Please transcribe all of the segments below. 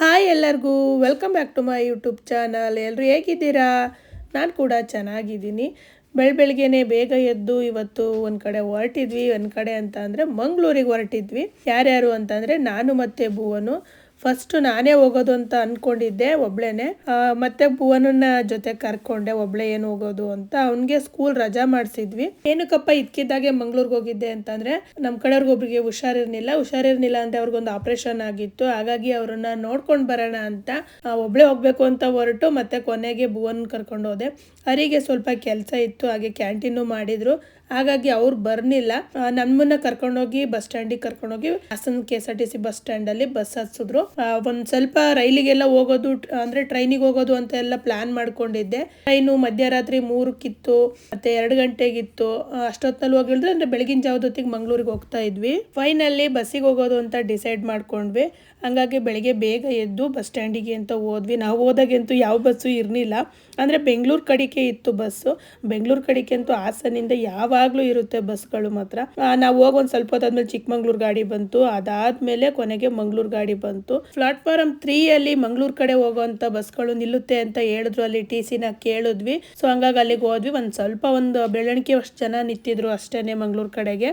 Hi ಎಲ್ಲರಿಗೂ welcome back to my YouTube channel. ಎಲ್ಲರೂ ಹೇಗಿದ್ದೀರಾ? ನಾನು ಕೂಡ ಚೆನ್ನಾಗಿದ್ದೀನಿ. ಬೆಳಗ್ಗೆನೇ ಬೇಗ ಎದ್ದು ಇವತ್ತು ಒಂದು ಕಡೆ ಹೊರಟಿದ್ವಿ. ಒಂದು ಕಡೆ ಅಂತ ಅಂದರೆ ಮಂಗಳೂರಿಗೆ ಹೊರಟಿದ್ವಿ. ಯಾರ್ಯಾರು ಅಂತಂದರೆ ನಾನು ಮತ್ತು ಭುವನು. ಫಸ್ಟು ನಾನೇ ಹೋಗೋದು ಅಂತ ಅಂದ್ಕೊಂಡಿದ್ದೆ ಒಬ್ಳೇನೆ. ಮತ್ತೆ ಭುವನನ್ನ ಜೊತೆ ಕರ್ಕೊಂಡೆ. ಒಬ್ಳೆ ಏನು ಹೋಗೋದು ಅಂತ. ಅವನಿಗೆ ಸ್ಕೂಲ್ ರಜಾ ಮಾಡಿಸಿದ್ವಿ. ಏನಕ್ಕಪ್ಪ ಇದ್ಕಿದ್ದಾಗೆ ಮಂಗ್ಳೂರ್ಗೆ ಹೋಗಿದ್ದೆ ಅಂತಂದರೆ ನಮ್ಮ ಕಡೆಯವ್ರಿಗೊಬ್ರಿಗೆ ಹುಷಾರಿರ್ನಿಲ್ಲ ಅಂತ ಅವ್ರಿಗೊಂದು ಆಪ್ರೇಷನ್ ಆಗಿತ್ತು. ಹಾಗಾಗಿ ಅವ್ರನ್ನ ನೋಡ್ಕೊಂಡು ಬರೋಣ ಅಂತ ಒಬ್ಳೆ ಹೋಗ್ಬೇಕು ಅಂತ ಹೊರಟು ಮತ್ತೆ ಕೊನೆಗೆ ಭುವನ್ ಕರ್ಕೊಂಡು ಹೋದೆ. ಅವರಿಗೆ ಸ್ವಲ್ಪ ಕೆಲಸ ಇತ್ತು, ಹಾಗೆ ಕ್ಯಾಂಟೀನು ಮಾಡಿದ್ರು. ಹಾಗಾಗಿ ಅವ್ರು ಬರ್ನಿಲ್ಲ. ನಮ್ಮನ್ನ ಕರ್ಕೊಂಡೋಗಿ ಬಸ್ ಸ್ಟ್ಯಾಂಡಿಗೆ ಕರ್ಕೊಂಡೋಗಿ ಹಾಸನ KSRTC ಬಸ್ ಸ್ಟ್ಯಾಂಡಲ್ಲಿ ಬಸ್ ಹತ್ಸಿದ್ರು. ಒಂದು ಸ್ವಲ್ಪ ರೈಲಿಗೆಲ್ಲ ಹೋಗೋದು ಅಂದರೆ ಟ್ರೈನಿಗೆ ಹೋಗೋದು ಅಂತ ಎಲ್ಲ ಪ್ಲಾನ್ ಮಾಡ್ಕೊಂಡಿದ್ದೆ. ಟ್ರೈನು ಮಧ್ಯರಾತ್ರಿ 3 ಮತ್ತೆ 2 ಗಂಟೆಗಿತ್ತು. ಅಷ್ಟೊತ್ತಲ್ಲಿ ಹೋಗಿಳಿದ್ರೆ ಅಂದರೆ ಬೆಳಗಿನ ಜಾವದೊತ್ತಿಗೆ ಮಂಗಳೂರಿಗೆ ಹೋಗ್ತಾ ಇದ್ವಿ. ಫೈನಲ್ಲಿ ಬಸ್ಸಿಗೆ ಹೋಗೋದು ಅಂತ ಡಿಸೈಡ್ ಮಾಡ್ಕೊಂಡ್ವಿ. ಹಂಗಾಗಿ ಬೆಳಿಗ್ಗೆ ಬೇಗ ಎದ್ದು ಬಸ್ ಸ್ಟ್ಯಾಂಡಿಗೆ ಅಂತ ಹೋದ್ವಿ. ನಾವು ಹೋದಾಗಂತೂ ಯಾವ ಬಸ್ಸು ಇರಲಿಲ್ಲ. ಅಂದರೆ ಬೆಂಗಳೂರು ಕಡೆಗೆ ಇತ್ತು ಬಸ್ಸು. ಬೆಂಗಳೂರು ಕಡೆಗೆ ಅಂತೂ ಹಾಸನಿಂದ ಯಾವಾಗಲೂ ಇರುತ್ತೆ ಬಸ್ಗಳು ಮಾತ್ರ. ನಾವು ಹೋಗಿ ಒಂದು ಸ್ವಲ್ಪ ಹೊತ್ತಾದ್ಮೇಲೆ ಚಿಕ್ಕಮಂಗ್ಳೂರು ಗಾಡಿ ಬಂತು. ಅದಾದಮೇಲೆ ಕೊನೆಗೆ ಮಂಗಳೂರು ಗಾಡಿ ಬಂತು. ಪ್ಲಾಟ್ಫಾರಮ್ 3 ಮಂಗಳೂರು ಕಡೆ ಹೋಗೋವಂಥ ಬಸ್ಗಳು ನಿಲ್ಲುತ್ತೆ ಅಂತ ಹೇಳಿದ್ರು. ಅಲ್ಲಿ TCನ ಕೇಳಿದ್ವಿ. ಸೊ ಹಂಗಾಗಿ ಅಲ್ಲಿಗೆ ಹೋದ್ವಿ. ಒಂದು ಬೆಳವಣಿಗೆ ಅಷ್ಟು ಜನ ನಿಂತಿದ್ರು ಅಷ್ಟೇ ಮಂಗಳೂರು ಕಡೆಗೆ.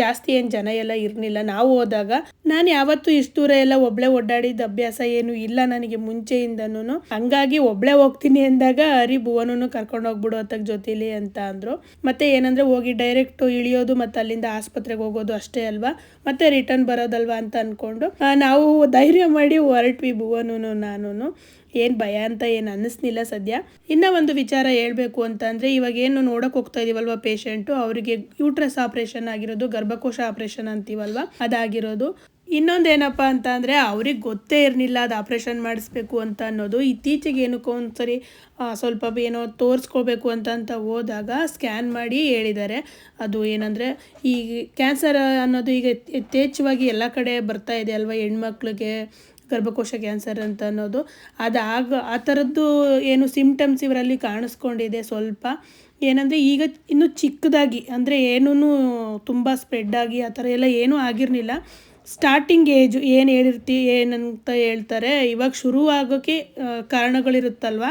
ಜಾಸ್ತಿ ಏನು ಜನ ಎಲ್ಲ ಇರಲಿಲ್ಲ ನಾವು ಹೋದಾಗ. ನಾನು ಯಾವತ್ತೂ ಇಷ್ಟು ದೂರ ಎಲ್ಲ ಒಬ್ಳೆ ಓಡಾಡಿದ ಅಭ್ಯಾಸ ಏನು ಇಲ್ಲ ನನಗೆ ಮುಂಚೆಯಿಂದನೂ. ಹಂಗಾಗಿ ಒಬ್ಳೆ ಹೋಗ್ತೀನಿ ಅಂದಾಗ ಭುವನನ್ನು ಕರ್ಕೊಂಡು ಹೋಗ್ಬಿಡು ಅತ್ತಗ ಜೊತೆಲಿ ಅಂತ ಅಂದರು. ಮತ್ತೆ ಏನಂದರೆ ಹೋಗಿ ಡೈರೆಕ್ಟ್ ಇಳಿಯೋದು ಮತ್ತು ಅಲ್ಲಿಂದ ಆಸ್ಪತ್ರೆಗೆ ಹೋಗೋದು ಅಷ್ಟೇ ಅಲ್ವಾ, ಮತ್ತೆ ರಿಟರ್ನ್ ಬರೋದಲ್ವಾ ಅಂತ ಅಂದ್ಕೊಂಡು ನಾವು ಧೈರ್ಯ ಮಾಡಿ ಹೊರಟ್ವಿ. ಭುವನೂ ನಾನು ಏನು ಭಯ ಅಂತ ಏನು ಅನ್ನಿಸ್ಲಿಲ್ಲ ಸದ್ಯ. ಇನ್ನೂ ಒಂದು ವಿಚಾರ ಹೇಳಬೇಕು ಅಂತಂದರೆ, ಇವಾಗ ಏನು ನೋಡೋಕೆ ಹೋಗ್ತಾ ಇದೀವಲ್ವ ಪೇಷಂಟು, ಅವರಿಗೆ ಯೂಟ್ರಸ್ ಆಪ್ರೇಷನ್ ಆಗಿರೋದು, ಗರ್ಭಕೋಶ ಆಪ್ರೇಷನ್ ಅಂತೀವಲ್ವ ಅದಾಗಿರೋದು. ಇನ್ನೊಂದೇನಪ್ಪ ಅಂತ ಅಂದರೆ ಅವ್ರಿಗೆ ಗೊತ್ತೇ ಇರಲಿಲ್ಲ ಅದು ಆಪ್ರೇಷನ್ ಮಾಡಿಸ್ಬೇಕು ಅಂತ ಅನ್ನೋದು. ಇತ್ತೀಚೆಗೆ ಏನಕ್ಕೋ ಒಂದ್ಸರಿ ಸ್ವಲ್ಪ ಏನೋ ತೋರಿಸ್ಕೋಬೇಕು ಅಂತ ಹೋದಾಗ ಸ್ಕ್ಯಾನ್ ಮಾಡಿ ಹೇಳಿದ್ದಾರೆ. ಅದು ಏನಂದರೆ ಈ ಕ್ಯಾನ್ಸರ್ ಅನ್ನೋದು ಈಗ ಯಥೇಚ್ಛವಾಗಿ ಎಲ್ಲ ಕಡೆ ಬರ್ತಾ ಇದೆ ಅಲ್ವ, ಹೆಣ್ಮಕ್ಳಿಗೆ ಗರ್ಭಕೋಶ ಕ್ಯಾನ್ಸರ್ ಅಂತ ಅನ್ನೋದು. ಆ ಥರದ್ದು ಏನು ಸಿಮ್ಟಮ್ಸ್ ಇವರಲ್ಲಿ ಕಾಣಿಸ್ಕೊಂಡಿದೆ ಸ್ವಲ್ಪ. ಏನಂದರೆ ಈಗ ಇನ್ನೂ ಚಿಕ್ಕದಾಗಿ, ಅಂದರೆ ಏನೂ ತುಂಬ ಸ್ಪ್ರೆಡ್ ಆಗಿ ಆ ಥರ ಎಲ್ಲ ಏನೂ ಆಗಿರಲಿಲ್ಲ. ಸ್ಟಾರ್ಟಿಂಗ್ ಏಜು ಏನಂತ ಹೇಳ್ತಾರೆ, ಇವಾಗ ಶುರು ಆಗೋಕ್ಕೆ ಕಾರಣಗಳಿರುತ್ತಲ್ವ,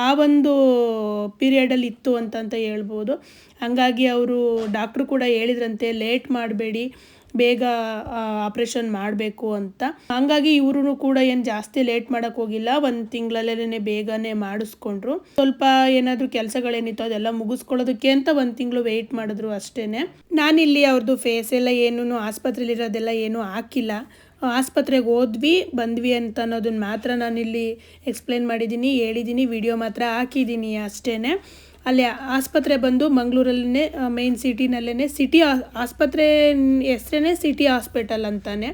ಆ ಒಂದು ಪೀರಿಯಡಲ್ಲಿ ಇತ್ತು ಅಂತ ಹೇಳ್ಬೋದು. ಹಂಗಾಗಿ ಅವರು ಡಾಕ್ಟ್ರು ಕೂಡ ಹೇಳಿದ್ರಂತೆ ಲೇಟ್ ಮಾಡಬೇಡಿ, ಬೇಗ ಆಪ್ರೇಷನ್ ಮಾಡಬೇಕು ಅಂತ. ಹಂಗಾಗಿ ಇವರು ಕೂಡ ಏನು ಜಾಸ್ತಿ ಲೇಟ್ ಮಾಡೋಕ್ಕೆ ಹೋಗಿಲ್ಲ. 1 ತಿಂಗಳಲ್ಲೇ ಬೇಗನೆ ಮಾಡಿಸ್ಕೊಂಡ್ರು. ಸ್ವಲ್ಪ ಏನಾದರೂ ಕೆಲಸಗಳೇನಿತ್ತು ಅದೆಲ್ಲ ಮುಗಿಸ್ಕೊಳ್ಳೋದಕ್ಕೆ ಅಂತ 1 ತಿಂಗಳು ವೆಯ್ಟ್ ಮಾಡಿದ್ರು ಅಷ್ಟೇ. ನಾನಿಲ್ಲಿ ಅವ್ರದ್ದು ಫೇಸ್ ಎಲ್ಲ ಏನೂ ಆಸ್ಪತ್ರೆಯಲ್ಲಿರೋದೆಲ್ಲ ಏನೂ ಹಾಕಿಲ್ಲ. ಆಸ್ಪತ್ರೆಗೆ ಹೋದ್ವಿ ಬಂದ್ವಿ ಅಂತ ಅನ್ನೋದನ್ನ ಮಾತ್ರ ನಾನಿಲ್ಲಿ ಎಕ್ಸ್ಪ್ಲೇನ್ ಮಾಡಿದ್ದೀನಿ, ಹೇಳಿದ್ದೀನಿ, ವಿಡಿಯೋ ಮಾತ್ರ ಹಾಕಿದ್ದೀನಿ ಅಷ್ಟೇ. ಅಲ್ಲಿ ಆಸ್ಪತ್ರೆ ಬಂದು ಮಂಗಳೂರಲ್ಲೇ ಮೇನ್ ಸಿಟಿನಲ್ಲೇ ಆಸ್ಪತ್ರೆ ಹೆಸರೇ ಸಿಟಿ ಹಾಸ್ಪಿಟಲ್ ಅಂತಾನೆ.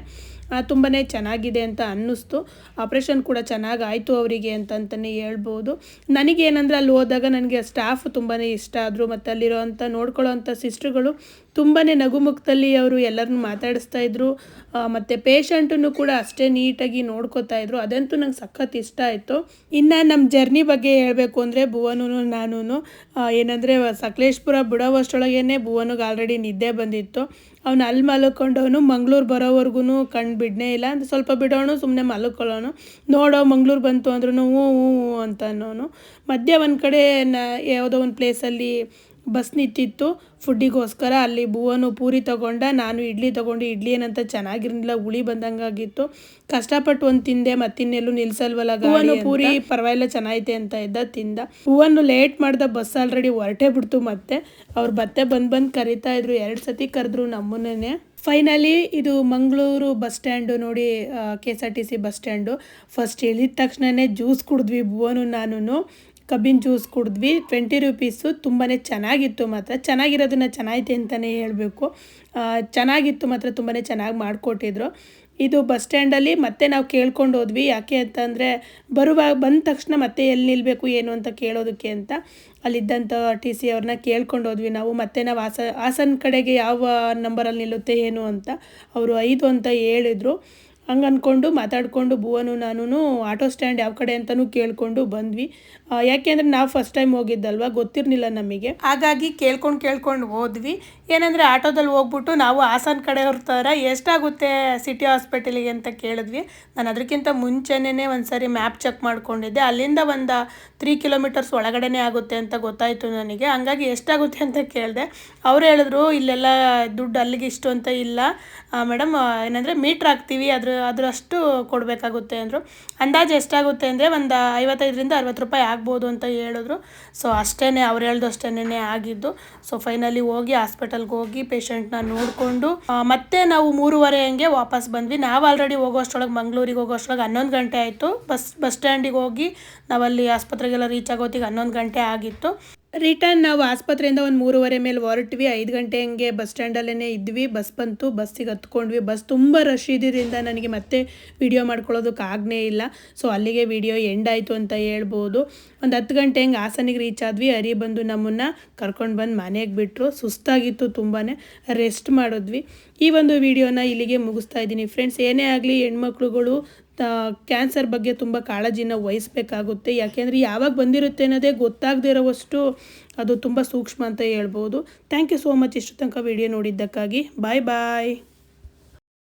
ತುಂಬಾ ಚೆನ್ನಾಗಿದೆ ಅಂತ ಅನ್ನಿಸ್ತು. ಆಪ್ರೇಷನ್ ಕೂಡ ಚೆನ್ನಾಗಾಯಿತು ಅವರಿಗೆ ಅಂತಲೇ ಹೇಳ್ಬೋದು. ನನಗೇನಂದರೆ ಅಲ್ಲಿ ಹೋದಾಗ ನನಗೆ ಸ್ಟಾಫ್ ತುಂಬಾ ಇಷ್ಟ ಆದರು. ಮತ್ತು ಅಲ್ಲಿರೋವಂಥ ನೋಡ್ಕೊಳ್ಳೋವಂಥ ಸಿಸ್ಟ್ರುಗಳು ತುಂಬಾ ನಗುಮುಖದಲ್ಲಿ ಅವರು ಎಲ್ಲರನ್ನೂ ಮಾತಾಡಿಸ್ತಾ ಇದ್ರು. ಮತ್ತು ಪೇಷಂಟನ್ನು ಕೂಡ ಅಷ್ಟೇ ನೀಟಾಗಿ ನೋಡ್ಕೋತಾ ಇದ್ರು. ಅದಂತೂ ನಂಗೆ ಸಖತ್ ಇಷ್ಟ ಆಯಿತು. ಇನ್ನು ನಮ್ಮ ಜರ್ನಿ ಬಗ್ಗೆ ಹೇಳಬೇಕು ಅಂದರೆ ಭುವನೂ ನಾನು ಏನಂದರೆ ಸಕಲೇಶಪುರ ಬಿಡೋವಷ್ಟರೊಳಗೇ ಭುವನಿಗೆ ಆಲ್ರೆಡಿ ನಿದ್ದೆ ಬಂದಿತ್ತು. ಅವನು ಅಲ್ಲಿ ಮಲ್ಕೊಂಡವನು ಮಂಗಳೂರು ಬರೋವರೆಗೂ ಕಣ್ಣು ಬಿಡನೇ ಇಲ್ಲ. ಅಂದರೆ ಸ್ವಲ್ಪ ಬಿಡೋನು ಸುಮ್ಮನೆ ಮಲ್ಕೊಳ್ಳೋನು. ನೋಡೋ ಮಂಗಳೂರು ಬಂತು ಅಂದ್ರೂ ಹ್ಞೂ ಅಂತ ಅನ್ನೋನು. ಮಧ್ಯೆ ಒಂದು ಕಡೆ ಯಾವುದೋ ಒಂದು ಪ್ಲೇಸಲ್ಲಿ ಬಸ್ ನಿಂತಿತ್ತು ಫುಡ್ಡಿಗೋಸ್ಕರ. ಅಲ್ಲಿ ಭುವನು ಪೂರಿ ತೊಗೊಂಡ, ನಾನು ಇಡ್ಲಿ ತೊಗೊಂಡು. ಇಡ್ಲಿ ಏನಂತ ಚೆನ್ನಾಗಿರಲಿಲ್ಲ, ಹುಳಿ ಬಂದಂಗಾಗಿತ್ತು. ಕಷ್ಟಪಟ್ಟು ಒಂದು ತಿಂದೆ, ಮತ್ತಿನ್ನೆಲ್ಲೂ ನಿಲ್ಸಲ್ವಲ್ಲ ಭುವನು. ಪೂರಿ ಪರವಾಗಿಲ್ಲ ಚೆನ್ನಾಗೈತೆ ಅಂತ ಇದ್ದ ತಿಂದ. ಭುವನು ಲೇಟ್ ಮಾಡ್ದ, ಬಸ್ ಆಲ್ರೆಡಿ ಹೊರಟೇ ಬಿಡ್ತು. ಮತ್ತೆ ಅವ್ರು ಬಂದು ಕರಿತಾ ಇದ್ರು. 2 ಸತಿ ಕರೆದ್ರು ನಮ್ಮನ್ನೇ. ಫೈನಲಿ ಇದು ಮಂಗಳೂರು ಬಸ್ ಸ್ಟ್ಯಾಂಡು ನೋಡಿ, KSRTC ಬಸ್ ಸ್ಟ್ಯಾಂಡು. ಫಸ್ಟ್ ಇಳಿದ ತಕ್ಷಣವೇ ಜ್ಯೂಸ್ ಕುಡಿದ್ವಿ ಭುವನು ನಾನು. ಕಬ್ಬಿನ ಜ್ಯೂಸ್ ಕುಡಿದ್ವಿ. 20 ರೂಪೀಸು. ತುಂಬಾ ಚೆನ್ನಾಗಿತ್ತು ಮಾತ್ರ. ಚೆನ್ನಾಗಿರೋದನ್ನ ಚೆನ್ನಾಗೈತೆ ಅಂತಲೇ ಹೇಳಬೇಕು. ಚೆನ್ನಾಗಿತ್ತು ಮಾತ್ರ, ತುಂಬಾ ಚೆನ್ನಾಗಿ ಮಾಡಿಕೊಟ್ಟಿದ್ರು. ಇದು ಬಸ್ ಸ್ಟ್ಯಾಂಡಲ್ಲಿ ಮತ್ತೆ ನಾವು ಕೇಳ್ಕೊಂಡು ಹೋದ್ವಿ. ಯಾಕೆ ಅಂತಂದರೆ ಬಂದ ತಕ್ಷಣ ಮತ್ತೆ ಎಲ್ಲಿ ನಿಲ್ಲಬೇಕು ಏನು ಅಂತ ಕೇಳೋದಕ್ಕೆ ಅಂತ ಅಲ್ಲಿದ್ದಂಥ TC ಅವ್ರನ್ನ ಕೇಳ್ಕೊಂಡು ಹೋದ್ವಿ ನಾವು. ಮತ್ತೆ ನಾವು ಹಾಸನ ಕಡೆಗೆ ಯಾವ ನಂಬರಲ್ಲಿ ನಿಲ್ಲುತ್ತೆ ಏನು ಅಂತ ಅವರು 5 ಅಂತ ಹೇಳಿದರು. ಹಂಗೆ ಅಂದ್ಕೊಂಡು ಮಾತಾಡಿಕೊಂಡು ಭುವನು ನಾನು ಆಟೋ ಸ್ಟ್ಯಾಂಡ್ ಯಾವ ಕಡೆ ಅಂತಲೂ ಕೇಳಿಕೊಂಡು ಬಂದ್ವಿ. ಯಾಕೆಂದರೆ ನಾವು ಫಸ್ಟ್ ಟೈಮ್ ಹೋಗಿದ್ದಲ್ವ, ಗೊತ್ತಿರಲಿಲ್ಲ ನಮಗೆ. ಹಾಗಾಗಿ ಕೇಳ್ಕೊಂಡು ಹೋದ್ವಿ. ಏನಂದರೆ ಆಟೋದಲ್ಲಿ ಹೋಗ್ಬಿಟ್ಟು ನಾವು ಹಾಸನ ಕಡೆಯವ್ರ ಥರ ಎಷ್ಟಾಗುತ್ತೆ ಸಿಟಿ ಹಾಸ್ಪಿಟಲಿಗೆ ಅಂತ ಕೇಳಿದ್ವಿ. ನಾನು ಅದಕ್ಕಿಂತ ಮುಂಚೆನೇ ಒಂದು ಸರಿ ಮ್ಯಾಪ್ ಚೆಕ್ ಮಾಡ್ಕೊಂಡಿದ್ದೆ. ಅಲ್ಲಿಂದ ಒಂದು 3 ಕಿಲೋಮೀಟರ್ಸ್ ಒಳಗಡೆನೇ ಆಗುತ್ತೆ ಅಂತ ಗೊತ್ತಾಯಿತು ನನಗೆ. ಹಂಗಾಗಿ ಎಷ್ಟಾಗುತ್ತೆ ಅಂತ ಕೇಳಿದೆ. ಅವ್ರು ಹೇಳಿದ್ರು ಇಲ್ಲೆಲ್ಲ ದುಡ್ಡು ಅಲ್ಲಿಗೆ ಇಷ್ಟು ಅಂತ ಇಲ್ಲ ಮೇಡಮ್, ಏನಂದರೆ ಮೀಟ್ರ್ ಹಾಕ್ತೀವಿ ಅದರಷ್ಟು ಕೊಡಬೇಕಾಗುತ್ತೆ ಅಂದರು. ಅಂದಾಜು ಎಷ್ಟಾಗುತ್ತೆ ಅಂದರೆ ಒಂದು 55ರಿಂದ 60 ರೂಪಾಯಿ ಆಗ್ಬೋದು ಅಂತ ಹೇಳಿದ್ರು. ಸೊ ಅಷ್ಟೇ, ಅವ್ರು ಹೇಳ್ದು ಅಷ್ಟೇ ಆಗಿದ್ದು. ಸೊ ಫೈನಲಿ ಹೋಗಿ ಹಾಸ್ಪಿಟಲ್ಗೆ ಹೋಗಿ ಪೇಷಂಟ್ನ ನೋಡಿಕೊಂಡು ಮತ್ತೆ ನಾವು 3:30 ಹಂಗೆ ವಾಪಸ್ ಬಂದ್ವಿ. ನಾವು ಆಲ್ರೆಡಿ ಹೋಗೋಷ್ಟರೊಳಗೆ ಮಂಗಳೂರಿಗೆ ಹೋಗೋಷ್ಟರೊಳಗೆ 11 ಗಂಟೆ ಆಯಿತು. ಬಸ್ ಸ್ಟ್ಯಾಂಡಿಗೆ ಹೋಗಿ ನಾವಲ್ಲಿ ಆಸ್ಪತ್ರೆಗೆಲ್ಲ ರೀಚ್ ಆಗೋತ್ತಿಗೆ 11 ಗಂಟೆ ಆಗಿತ್ತು. ರಿಟರ್ನ್ ನಾವು ಆಸ್ಪತ್ರೆಯಿಂದ ಒಂದು 3:30 ಮೇಲೆ ಹೊರಟ್ವಿ. 5 ಗಂಟೆ ಹಂಗೆ ಬಸ್ ಸ್ಟ್ಯಾಂಡಲ್ಲೇ ಇದ್ವಿ. ಬಸ್ ಬಂತು, ಬಸ್ಸಿಗೆ ಹತ್ಕೊಂಡ್ವಿ. ಬಸ್ ತುಂಬ ರಶ್ ಇದ್ದಿದ್ದರಿಂದ ನನಗೆ ಮತ್ತೆ ವಿಡಿಯೋ ಮಾಡ್ಕೊಳ್ಳೋದಕ್ಕೆ ಆಗನೇ ಇಲ್ಲ. ಸೊ ಅಲ್ಲಿಗೆ ವಿಡಿಯೋ ಎಂಡ್ ಆಯಿತು ಅಂತ ಹೇಳ್ಬೋದು. ಒಂದು 10 ಗಂಟೆ ಹಂಗೆ ಹಾಸನಿಗೆ ರೀಚ್ ಆದ್ವಿ. ಹರಿ ಬಂದು ನಮ್ಮನ್ನು ಕರ್ಕೊಂಡು ಬಂದು ಮನೆಗೆ ಬಿಟ್ಟರು. ಸುಸ್ತಾಗಿತ್ತು, ತುಂಬಾ ರೆಸ್ಟ್ ಮಾಡಿದ್ವಿ. ಈ ಒಂದು ವಿಡಿಯೋನ ಇಲ್ಲಿಗೆ ಮುಗಿಸ್ತಾ ಇದ್ದೀನಿ ಫ್ರೆಂಡ್ಸ್. ಏನೇ ಆಗಲಿ ಹೆಣ್ಮಕ್ಳುಗಳು ಕ್ಯಾನ್ಸರ್ ಬಗ್ಗೆ ತುಂಬ ಕಾಳಜಿನ ವಹಿಸಬೇಕಾಗುತ್ತೆ. ಯಾಕೆಂದರೆ ಯಾವಾಗ ಬಂದಿರುತ್ತೆ ಅನ್ನೋದೇ ಗೊತ್ತಾಗದೇ ಇರೋವಷ್ಟು ಅದು ತುಂಬ ಸೂಕ್ಷ್ಮ ಅಂತ ಹೇಳ್ಬೋದು. ಥ್ಯಾಂಕ್ ಯು ಸೋ ಮಚ್ ಇಷ್ಟು ತನಕ ವಿಡಿಯೋ ನೋಡಿದ್ದಕ್ಕಾಗಿ. ಬಾಯ್ ಬಾಯ್.